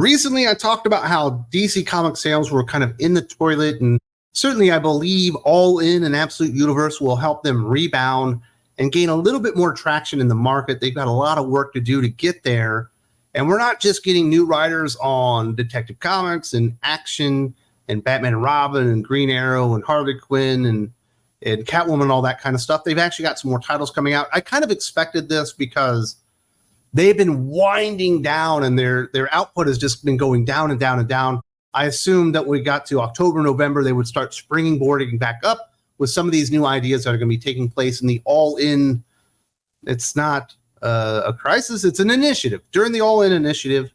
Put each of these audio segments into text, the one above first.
Recently, I talked about how DC comic sales were kind of in the toilet, and certainly I believe All In and Absolute Universe will help them rebound and gain a little bit more traction in the market. They've got a lot of work to do to get there. And we're not just getting new writers on Detective Comics and Action and Batman and Robin and Green Arrow and Harley Quinn and Catwoman and all that kind of stuff. They've actually got some more titles coming out. I kind of expected this because they've been winding down and their output has just been going down and down and down. I assumed that when we got to October, November, they would start springboarding back up with some of these new ideas that are going to be taking place in the All-In. It's not a crisis, it's an initiative. During the All-In initiative,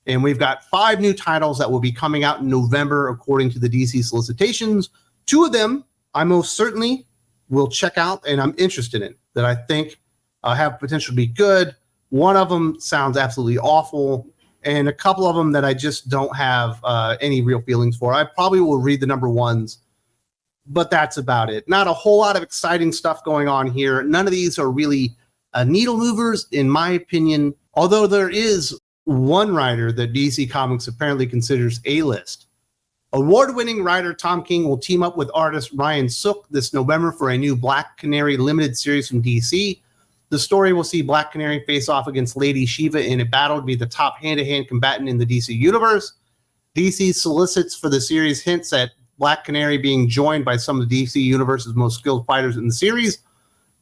and we've got 5 new titles that will be coming out in November according to the DC solicitations. 2 of them I most certainly will check out and I'm interested in, that I think have potential to be good. One of them sounds absolutely awful, and a couple of them that I just don't have any real feelings for. I probably will read the number ones, but that's about it. Not a whole lot of exciting stuff going on here. None of these are really needle movers, in my opinion, although there is one writer that DC Comics apparently considers A-list. Award-winning writer Tom King will team up with artist Ryan Sook this November for a new Black Canary limited series from DC. The story will see Black Canary face off against Lady Shiva in a battle to be the top hand-to-hand combatant in the DC universe. DC solicits for the series hints at Black Canary being joined by some of the DC universe's most skilled fighters in the series.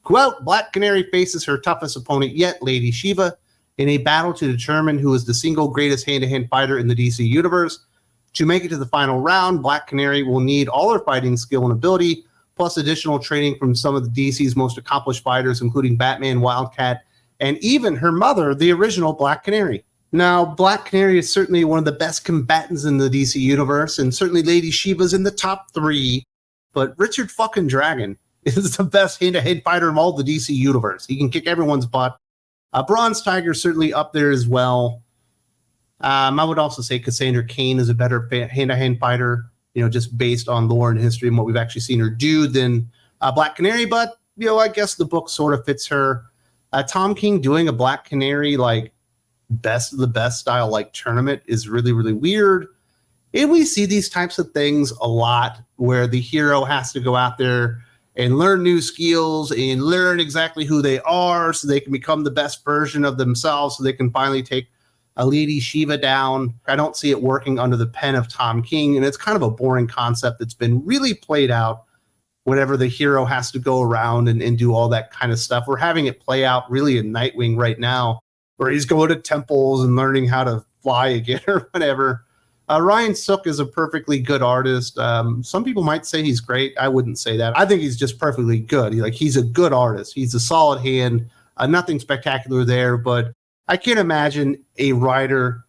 Quote, Black Canary faces her toughest opponent yet, Lady Shiva, in a battle to determine who is the single greatest hand-to-hand fighter in the DC universe. To make it to the final round, Black Canary will need all her fighting skill and ability, plus additional training from some of the DC's most accomplished fighters, including Batman, Wildcat, and even her mother, the original Black Canary. Now, Black Canary is certainly one of the best combatants in the DC universe, and certainly Lady Shiva's in the top 3, but Richard fucking Dragon is the best hand-to-hand fighter in all the DC universe. He can kick everyone's butt. Bronze Tiger's certainly up there as well. I would also say Cassandra Cain is a better hand-to-hand fighter, just based on lore and history and what we've actually seen her do than Black Canary. But, I guess the book sort of fits her. Tom King doing a Black Canary, best of the best style, tournament is really, really weird. And we see these types of things a lot where the hero has to go out there and learn new skills and learn exactly who they are so they can become the best version of themselves so they can finally take a Lady Shiva down. I don't see it working under the pen of Tom King, and it's kind of a boring concept that's been really played out whenever the hero has to go around and do all that kind of stuff. We're having it play out really in Nightwing right now, where he's going to temples and learning how to fly again or whatever. Ryan Sook is a perfectly good artist. Some people might say he's great. I wouldn't say that. I think he's just perfectly good. He's a good artist. He's a solid hand. Nothing spectacular there, but I can't imagine a writer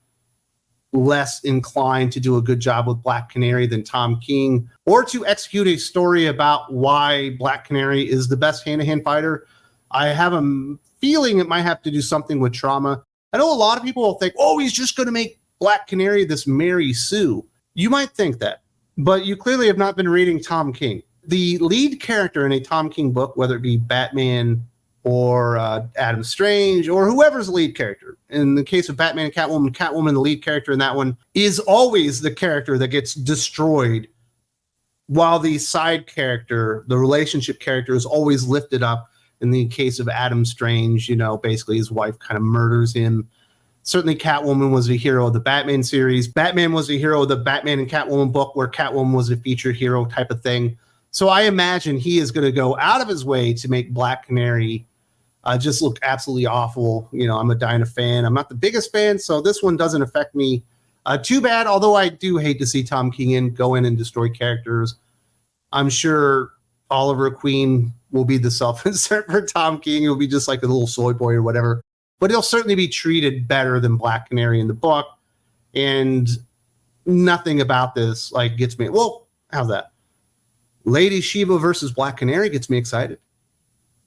less inclined to do a good job with Black Canary than Tom King, or to execute a story about why Black Canary is the best hand-to-hand fighter. I have a feeling it might have to do something with trauma. I know a lot of people will think, oh, he's just going to make Black Canary this Mary Sue. You might think that, but you clearly have not been reading Tom King. The lead character in a Tom King book, whether it be Batman or Adam Strange or whoever's the lead character. In the case of Batman and Catwoman, the lead character in that one is always the character that gets destroyed, while the side character, the relationship character, is always lifted up. In the case of Adam Strange, basically his wife kind of murders him. Certainly Catwoman was the hero of the Batman series. Batman was the hero of the Batman and Catwoman book, where Catwoman was a featured hero type of thing. So I imagine he is going to go out of his way to make Black Canary just look absolutely awful. I'm a Dinah fan. I'm not the biggest fan, so this one doesn't affect me too bad, although I do hate to see Tom King go in and destroy characters. I'm sure Oliver Queen will be the self-insert for Tom King. He'll be just like a little soy boy or whatever. But he'll certainly be treated better than Black Canary in the book. And nothing about this gets me. Well, how's that? Lady Shiva versus Black Canary gets me excited.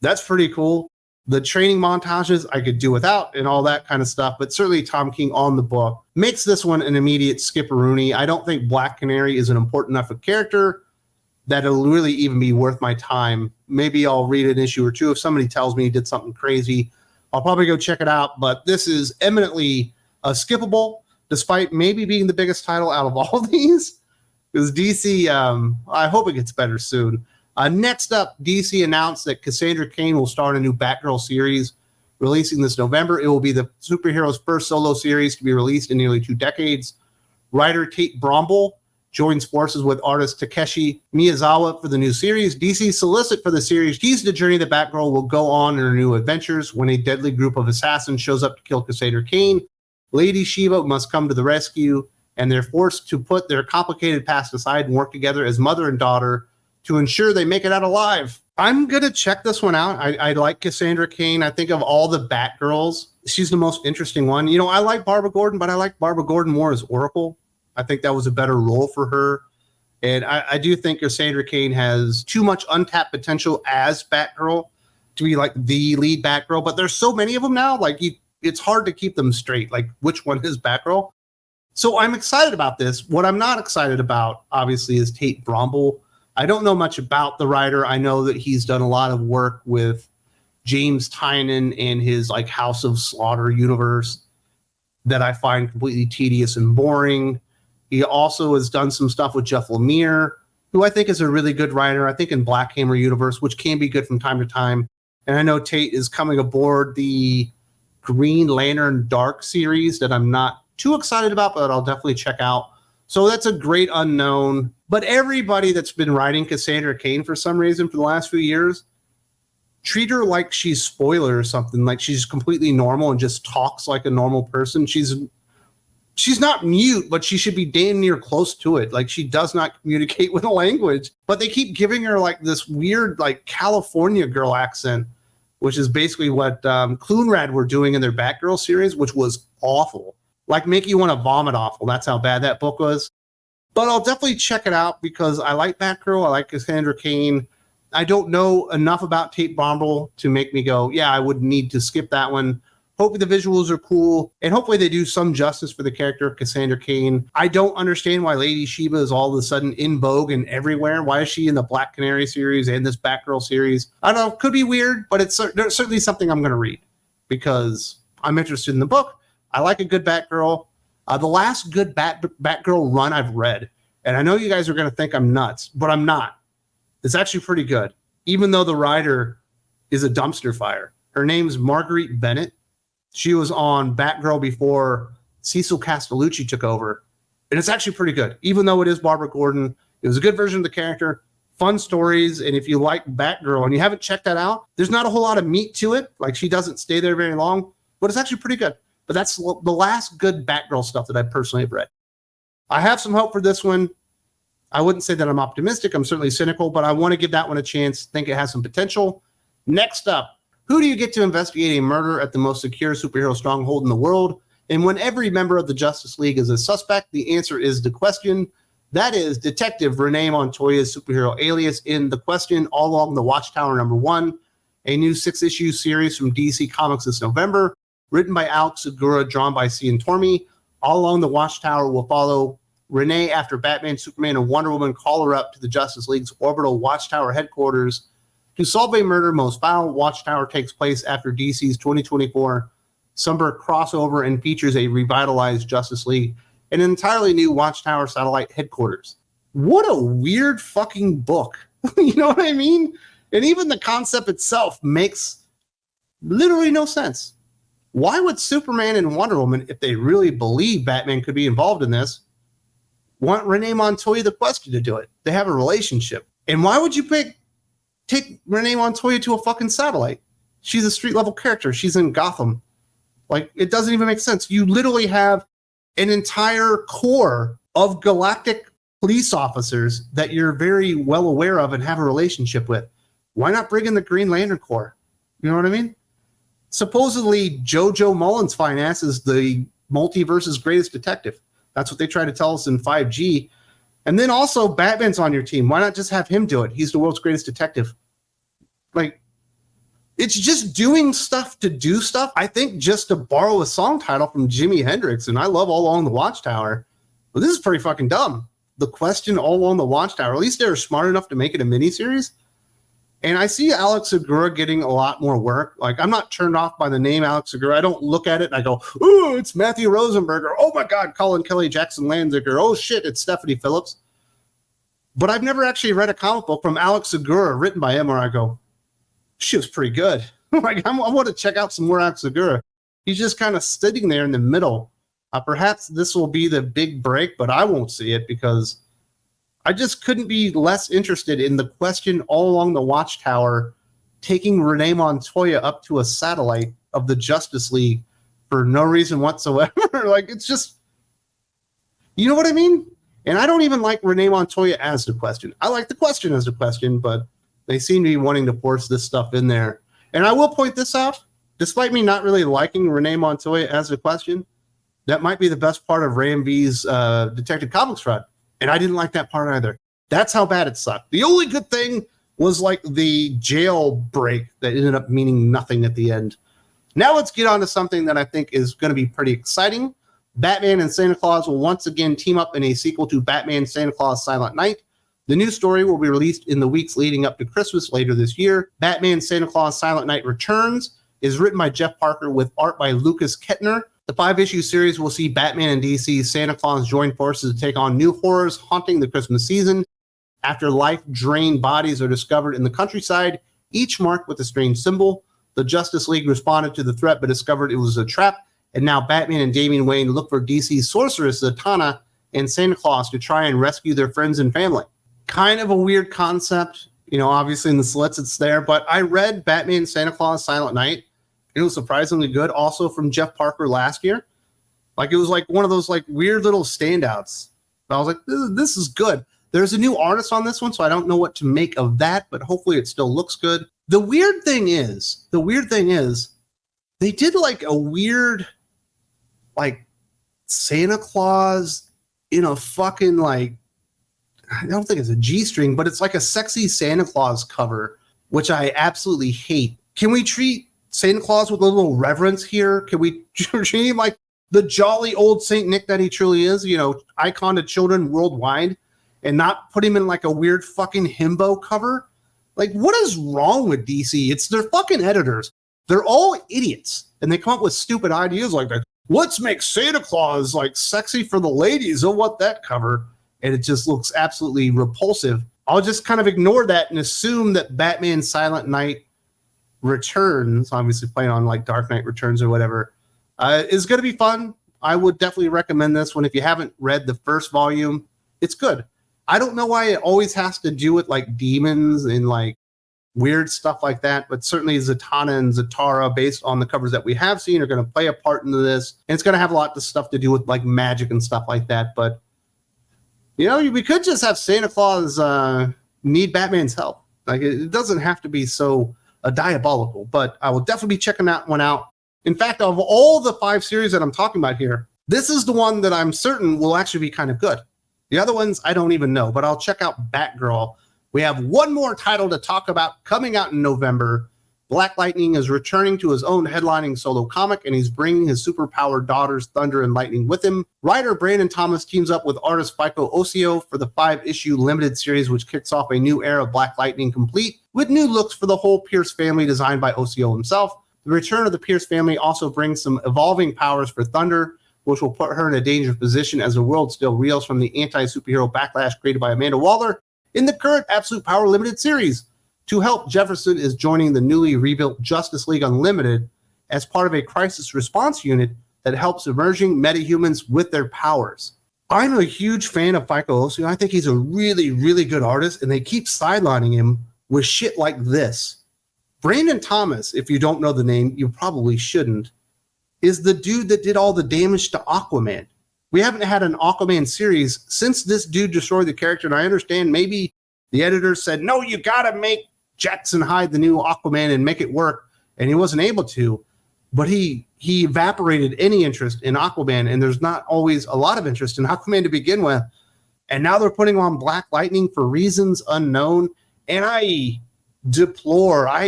That's pretty cool. The training montages I could do without and all that kind of stuff, but certainly Tom King on the book makes this one an immediate skipperoonie. I don't think Black Canary is an important enough a character that it'll really even be worth my time. Maybe I'll read an issue or two. If somebody tells me he did something crazy, I'll probably go check it out, but this is eminently skippable. despite maybe being the biggest title out of all of these. Because DC, I hope it gets better soon. Next up, DC announced that Cassandra Cain will start a new Batgirl series releasing this November. It will be the superhero's first solo series to be released in nearly 2 decades. Writer Tate Brombal joins forces with artist Takeshi Miyazawa for the new series. DC's solicit for the series teased the journey that Batgirl will go on in her new adventures. When a deadly group of assassins shows up to kill Cassandra Cain, Lady Shiva must come to the rescue, and they're forced to put their complicated past aside and work together as mother and daughter to ensure they make it out alive. I'm going to check this one out. I like Cassandra Cain. I think of all the Batgirls, she's the most interesting one. You know, I like Barbara Gordon, but I like Barbara Gordon more as Oracle. I think that was a better role for her. And I do think Cassandra Cain has too much untapped potential as Batgirl to be like the lead Batgirl. But there's so many of them now, like it's hard to keep them straight, like which one is Batgirl. So I'm excited about this. What I'm not excited about, obviously, is Tate Brombal. I don't know much about the writer. I know that he's done a lot of work with James Tynion and his like House of Slaughter universe that I find completely tedious and boring. He also has done some stuff with Jeff Lemire, who I think is a really good writer, I think in Black Canary universe, which can be good from time to time. And I know Tate is coming aboard the Green Lantern Dark series that I'm not too excited about, but I'll definitely check out. So that's a great unknown. But everybody that's been writing Cassandra Cain for some reason for the last few years, treat her like she's spoiler or something, like she's completely normal and just talks like a normal person. She's not mute, but she should be damn near close to it. Like she does not communicate with a language, but they keep giving her like this weird, like California girl accent, which is basically what Clunrad were doing in their Batgirl series, which was awful. Like make you want to vomit awful. That's how bad that book was. But I'll definitely check it out because I like Batgirl. I like Cassandra Cain. I don't know enough about Tate Brombal to make me go, yeah, I would need to skip that one. Hopefully the visuals are cool, and hopefully they do some justice for the character of Cassandra Cain. I don't understand why Lady Shiva is all of a sudden in vogue and everywhere. Why is she in the Black Canary series and this Batgirl series? I don't know, could be weird, but it's certainly something I'm going to read because I'm interested in the book. I like a good Batgirl. The last good Batgirl run I've read, and I know you guys are going to think I'm nuts, but I'm not. It's actually pretty good, even though the writer is a dumpster fire. Her name's Marguerite Bennett. She was on Batgirl before Cecil Castellucci took over. And it's actually pretty good. Even though it is Barbara Gordon, it was a good version of the character, fun stories. And if you like Batgirl and you haven't checked that out, there's not a whole lot of meat to it. Like she doesn't stay there very long, but it's actually pretty good. But that's the last good Batgirl stuff that I personally have read. I have some hope for this one. I wouldn't say that I'm optimistic. I'm certainly cynical, but I want to give that one a chance. Think it has some potential. Next up, who do you get to investigate a murder at the most secure superhero stronghold in the world? And when every member of the Justice League is a suspect, the answer is The Question. That is Detective Renee Montoya's superhero alias in The Question, All Along the Watchtower #1, a new 6-issue series from DC Comics this November, written by Alex Segura, drawn by Cian Tormey. All Along the Watchtower will follow Renee after Batman, Superman, and Wonder Woman call her up to the Justice League's orbital Watchtower headquarters to solve a murder most foul. Watchtower takes place after DC's 2024 summer crossover and features a revitalized Justice League, an entirely new Watchtower satellite headquarters. What a weird fucking book. You know what I mean? And even the concept itself makes literally no sense. Why would Superman and Wonder Woman, if they really believe Batman could be involved in this, want Renee Montoya the Question to do it? They have a relationship. And why would you take Renee Montoya to a fucking satellite? She's a street level character. She's in Gotham. Like, it doesn't even make sense. You literally have an entire corps of galactic police officers that you're very well aware of and have a relationship with. Why not bring in the Green Lantern Corps? You know what I mean? Supposedly, JoJo Mullen's finance is the multiverse's greatest detective. That's what they try to tell us in 5G. And then also, Batman's on your team. Why not just have him do it? He's the world's greatest detective. Like, it's just doing stuff to do stuff. I think just to borrow a song title from Jimi Hendrix, and I love All Along the Watchtower, but this is pretty fucking dumb. The Question, All Along the Watchtower. At least they were smart enough to make it a miniseries. And I see Alex Segura getting a lot more work. Like, I'm not turned off by the name Alex Segura. I don't look at it and I go, ooh, it's Matthew Rosenberger. Oh my God, Colin Kelly, Jackson Lanziger. Oh shit, it's Stephanie Phillips. But I've never actually read a comic book from Alex Segura written by him where I go, she was pretty good. Like, I want to check out some more Alex Segura. He's just kind of sitting there in the middle. Perhaps this will be the big break, but I won't see it because I just couldn't be less interested in the Question all along the Watchtower taking Renee Montoya up to a satellite of the Justice League for no reason whatsoever. Like, it's just, you know what I mean? And I don't even like Renee Montoya as the Question. I like the Question as the Question, but they seem to be wanting to force this stuff in there. And I will point this out, despite me not really liking Renee Montoya as the Question, that might be the best part of Ram V's Detective Comics run. And I didn't like that part either. That's how bad it sucked. The only good thing was like the jail break that ended up meaning nothing at the end. Now let's get on to something that I think is going to be pretty exciting. Batman and Santa Claus will once again team up in a sequel to Batman Santa Claus Silent Night. The new story will be released in the weeks leading up to Christmas later this year. Batman Santa Claus Silent Night Returns is written by Jeff Parker with art by Lucas Kettner. The 5-issue series will see Batman and DC's Santa Claus join forces to take on new horrors haunting the Christmas season. After life-drained bodies are discovered in the countryside, each marked with a strange symbol, the Justice League responded to the threat but discovered it was a trap, and now Batman and Damian Wayne look for DC's sorceress Zatanna and Santa Claus to try and rescue their friends and family. Kind of a weird concept, you know, obviously in the slits it's there, but I read Batman Santa Claus Silent Night. It was surprisingly good, also from Jeff Parker last year. Like, it was like one of those like weird little standouts. I was like, this is good. There's a new artist on this one, so I don't know what to make of that, but hopefully it still looks good. The weird thing is, they did like a weird, like, Santa Claus in a fucking, like, I don't think it's a G-string, but it's like a sexy Santa Claus cover, which I absolutely hate. Can we treat Santa Claus with a little reverence here? Can we treat him like the jolly old Saint Nick that he truly is, you know, icon to children worldwide, and not put him in like a weird fucking himbo cover? Like, what is wrong with DC? It's their fucking editors. They're all idiots, and they come up with stupid ideas like that. Let's make Santa Claus like sexy for the ladies. Oh, what that cover? And it just looks absolutely repulsive. I'll just kind of ignore that and assume that Batman Silent Night Returns, obviously playing on like Dark Knight Returns or whatever, is going to be fun. I would definitely recommend this one. If you haven't read the first volume, it's good. I don't know why it always has to do with like demons and like weird stuff like that, but certainly Zatanna and Zatara, based on the covers that we have seen, are going to play a part in this. And it's going to have a lot of stuff to do with like magic and stuff like that. But, you know, we could just have Santa Claus need Batman's help. Like, it doesn't have to be so diabolical, but I will definitely be checking that one out. In fact, of all the 5 series that I'm talking about here, this is the one that I'm certain will actually be kind of good. The other ones, I don't even know, but I'll check out Batgirl. We have one more title to talk about coming out in November. Black Lightning is returning to his own headlining solo comic, and he's bringing his superpowered daughters Thunder and Lightning with him. Writer Brandon Thomas teams up with artist Fico Ossio for the 5-issue limited series, which kicks off a new era of Black Lightning, complete with new looks for the whole Pierce family designed by Ossio himself. The return of the Pierce family also brings some evolving powers for Thunder, which will put her in a dangerous position as the world still reels from the anti-superhero backlash created by Amanda Waller in the current Absolute Power Limited series. To help, Jefferson is joining the newly rebuilt Justice League Unlimited as part of a crisis response unit that helps emerging metahumans with their powers. I'm a huge fan of Fico Ossio. I think he's a really, really good artist, and they keep sidelining him with shit like this. Brandon Thomas, if you don't know the name, you probably shouldn't, is the dude that did all the damage to Aquaman. We haven't had an Aquaman series since this dude destroyed the character, and I understand maybe the editors said, no, you gotta make Jackson Hyde the new Aquaman and make it work, and he wasn't able to, but he evaporated any interest in Aquaman, and there's not always a lot of interest in Aquaman to begin with, and now they're putting on Black Lightning for reasons unknown, and I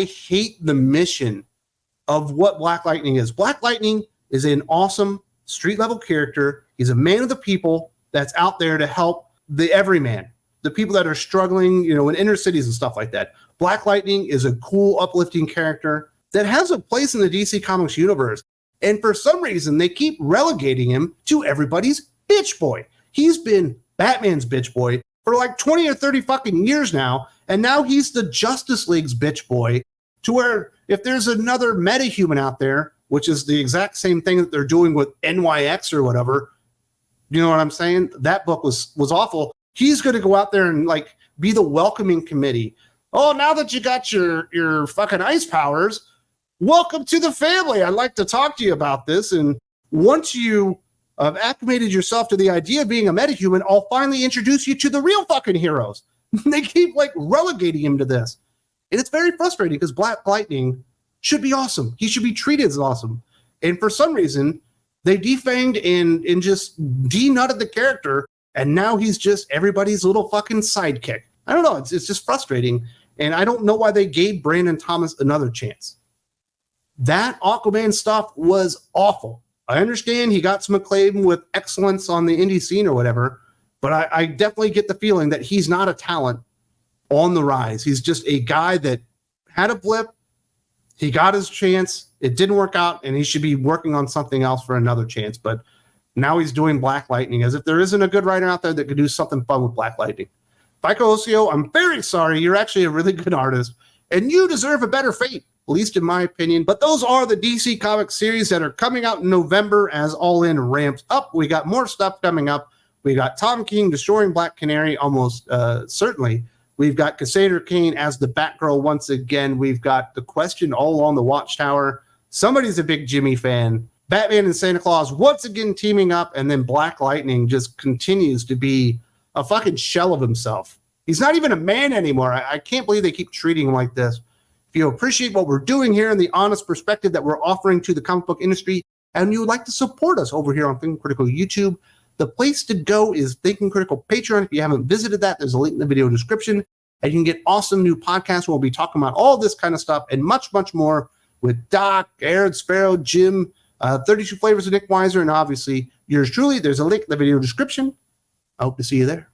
hate the mission of what Black Lightning is. Black Lightning is an awesome street-level character. He's a man of the people that's out there to help the everyman. the people that are struggling, you know, in inner cities and stuff like that. Black Lightning is a cool, uplifting character that has a place in the DC Comics universe. And for some reason, they keep relegating him to everybody's bitch boy. He's been Batman's bitch boy for like 20 or 30 fucking years now. And now he's the Justice League's bitch boy, to where if there's another metahuman out there, which is the exact same thing that they're doing with NYX or whatever, you know what I'm saying? That book was awful. He's going to go out there and like be the welcoming committee. Oh, now that you got your fucking ice powers, welcome to the family. I'd like to talk to you about this. And once you have acclimated yourself to the idea of being a metahuman, I'll finally introduce you to the real fucking heroes. They keep like relegating him to this. And it's very frustrating because Black Lightning should be awesome. He should be treated as awesome. And for some reason, they defanged and just denutted the character. And now he's just everybody's little fucking sidekick. I don't know. It's just frustrating. And I don't know why they gave Brandon Thomas another chance. That Aquaman stuff was awful. I understand he got some acclaim with excellence on the indie scene or whatever, but I definitely get the feeling that he's not a talent on the rise. He's just a guy that had a blip. He got his chance. It didn't work out, and he should be working on something else for another chance. But now he's doing Black Lightning, as if there isn't a good writer out there that could do something fun with Black Lightning. Fico Ocio, I'm very sorry. You're actually a really good artist, and you deserve a better fate, at least in my opinion. But those are the DC Comics series that are coming out in November as All In ramps up. We got more stuff coming up. We got Tom King destroying Black Canary almost certainly. We've got Cassandra Cain as the Batgirl once again. We've got The Question all along the Watchtower. Somebody's a big Jimmy fan. Batman and Santa Claus once again teaming up, and then Black Lightning just continues to be a fucking shell of himself. He's not even a man anymore. I can't believe they keep treating him like this. If you appreciate what we're doing here and the honest perspective that we're offering to the comic book industry, and you would like to support us over here on Thinking Critical YouTube, the place to go is Thinking Critical Patreon. If you haven't visited that, there's a link in the video description. And you can get awesome new podcasts where we'll be talking about all this kind of stuff and much, much more with Doc, Aaron Sparrow, Jim, 32 Flavors of Nick Weiser, and obviously yours truly. There's a link in the video description. I hope to see you there.